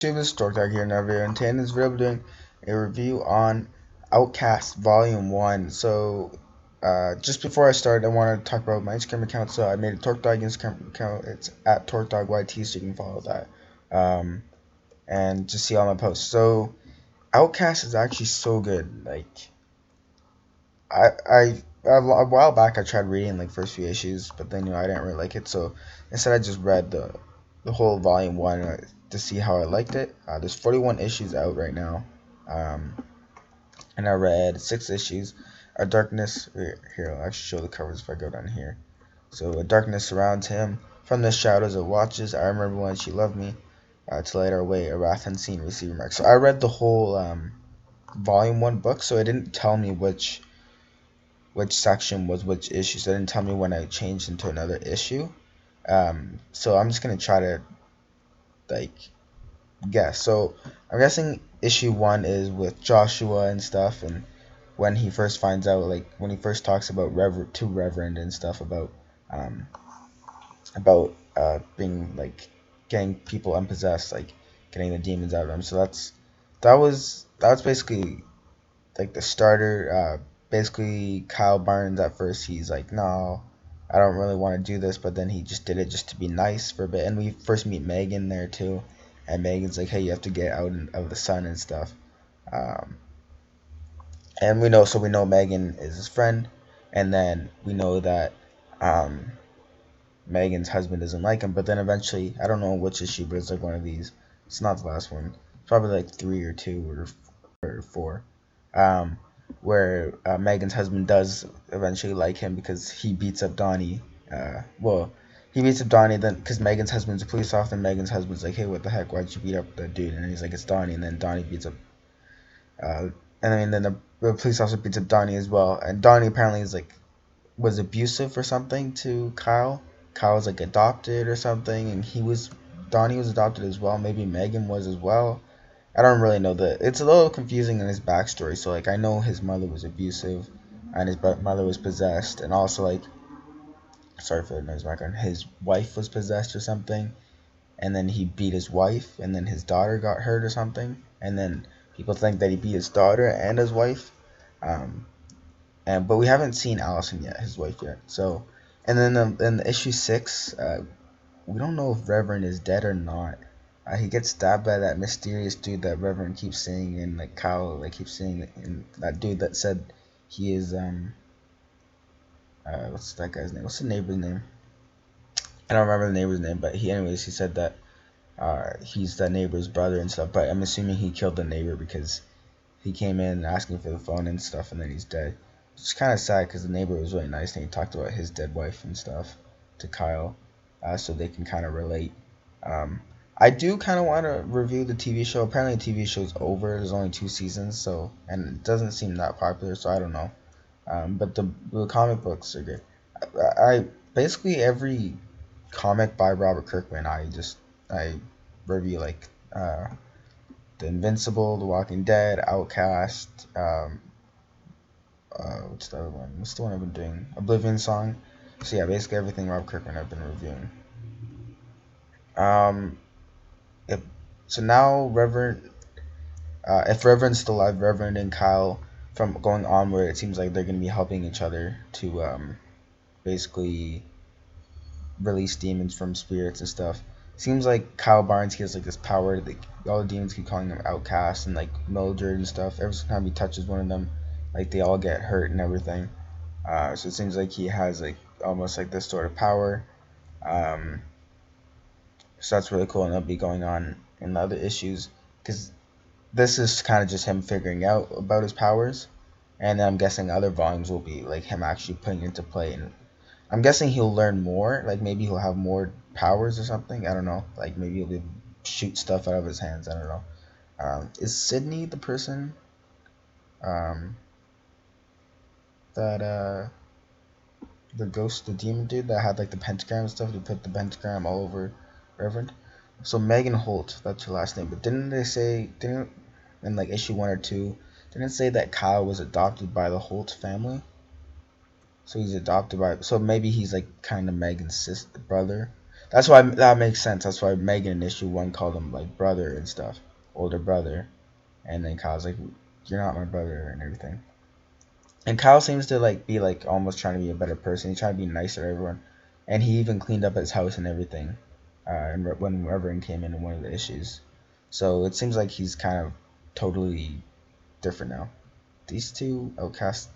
This is TorqueDawg here, and today in this video, I'm doing a review on Outcast Volume 1. So, just before I start, I want to talk about my Instagram account. So, I made a TorqueDawg Instagram account. It's at TorqueDawgYT, so you can follow that. And just see all my posts. So, Outcast is actually so good. Like, a while back, I tried reading like first few issues, but then I didn't really like it. So, instead, I just read the whole volume 1 to see how I liked it. There's 41 issues out right now, um, and I read 6 issues. A darkness here. I'll actually show the covers if I go down here. So a darkness surrounds him. From the shadows it watches. I remember when she loved me. To light our way, a wrath unseen receiver mark. So I read the whole volume 1 book, so it didn't tell me which section was which issue. So it didn't tell me when I changed into another issue. So I'm just gonna try to like guess. So I'm guessing issue 1 is with Joshua and stuff, and when he first finds out, like when he first talks about Reverend and stuff um being like getting people unpossessed, like getting the demons out of them. So that was basically like the starter. Basically Kyle Barnes at first he's like, no, I don't really want to do this, but then he just did it just to be nice for a bit. And we first meet Megan there too, and Megan's like, hey, you have to get out of the sun and stuff. Um, and we know Megan is his friend, and then we know that um, Megan's husband doesn't like him. But then eventually, I don't know which issue, but it's like one of these. It's not the last one. It's probably like 3 or 2 or 4. Um, where Megan's husband does eventually like him because he beats up Donnie. He beats up Donnie then because Megan's husband's a police officer. And Megan's husband's like, hey, what the heck? Why'd you beat up that dude? And he's like, it's Donnie. And then Donnie beats up. And I mean, then the police officer beats up Donnie as well. And Donnie apparently was abusive or something to Kyle. Kyle was like adopted or something, and Donnie was adopted as well. Maybe Megan was as well. I don't really know it's a little confusing in his backstory. So like I know his mother was abusive, and his mother was possessed, and also like sorry for the noise background. His wife was possessed or something, and then he beat his wife, and then his daughter got hurt or something, and then people think that he beat his daughter and his wife. Um, but we haven't seen Allison yet, his wife yet. So, and then in issue 6, we don't know if Reverend is dead or not. He gets stabbed by that mysterious dude that Reverend keeps saying, and like Kyle like keeps saying, and that dude that said he is what's that guy's name? What's the neighbor's name? I don't remember the neighbor's name, but he said that he's that neighbor's brother and stuff. But I'm assuming he killed the neighbor because he came in asking for the phone and stuff, and then he's dead. It's kind of sad because the neighbor was really nice, and he talked about his dead wife and stuff to Kyle, so they can kind of relate. Um, I do kind of want to review the TV show. Apparently, the TV show's over. There's only 2 seasons, so and it doesn't seem that popular, so I don't know. But the comic books are good. I basically every comic by Robert Kirkman, I review like the Invincible, The Walking Dead, Outcast. What's the other one? What's the one I've been doing? Oblivion Song. So yeah, basically everything Rob Kirkman I've been reviewing. Um, if, so now if Reverend's still alive, Reverend and Kyle from going onward, it seems like they're gonna be helping each other to basically release demons from spirits and stuff. Seems like Kyle Barnes he has like this power that all the demons keep calling him Outcast, and like Mildred and stuff. Every time he touches one of them, like they all get hurt and everything. So it seems like he has like almost like this sort of power. Um, so that's really cool, and that'll be going on in the other issues because this is kind of just him figuring out about his powers, and then I'm guessing other volumes will be like him actually putting it into play. And I'm guessing he'll learn more, like maybe he'll have more powers or something. I don't know, like maybe he'll be able to shoot stuff out of his hands. I don't know. Is Sydney the person um, that the ghost, the demon dude that had like the pentagram and stuff? He put the pentagram all over Reverend. So Megan Holt, that's her last name. But didn't in like issue 1 or 2, didn't it say that Kyle was adopted by the Holt family? So he's adopted by. So maybe he's like kind of Megan's sister brother. That's why that makes sense. That's why Megan in issue 1 called him like brother and stuff, older brother, and then Kyle's like, "You're not my brother" and everything. And Kyle seems to like be like almost trying to be a better person. He's trying to be nicer to everyone, and he even cleaned up his house and everything. And when Reverend came in one of the issues, so it seems like he's kind of totally different now. These two Outcast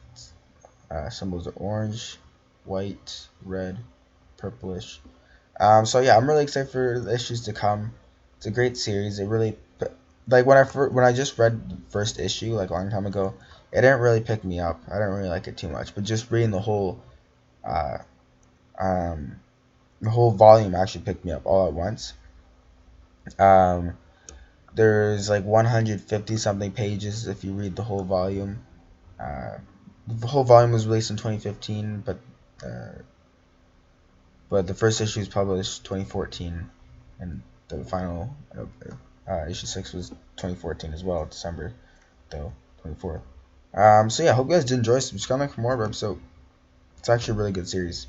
symbols are orange, white, red, purplish. So yeah, I'm really excited for the issues to come. It's a great series. It really like when I just read the first issue like a long time ago, it didn't really pick me up. I didn't really like it too much. But just reading uh, um, the whole volume actually picked me up all at once. Um, there's like 150 something pages if you read the whole volume. Uh, the whole volume was released in 2015, uh, but the first issue was published 2014, and the final issue 6 was 2014 as well, December though 24th. So yeah, hope you guys did enjoy. Subscribe for more, so it's actually a really good series.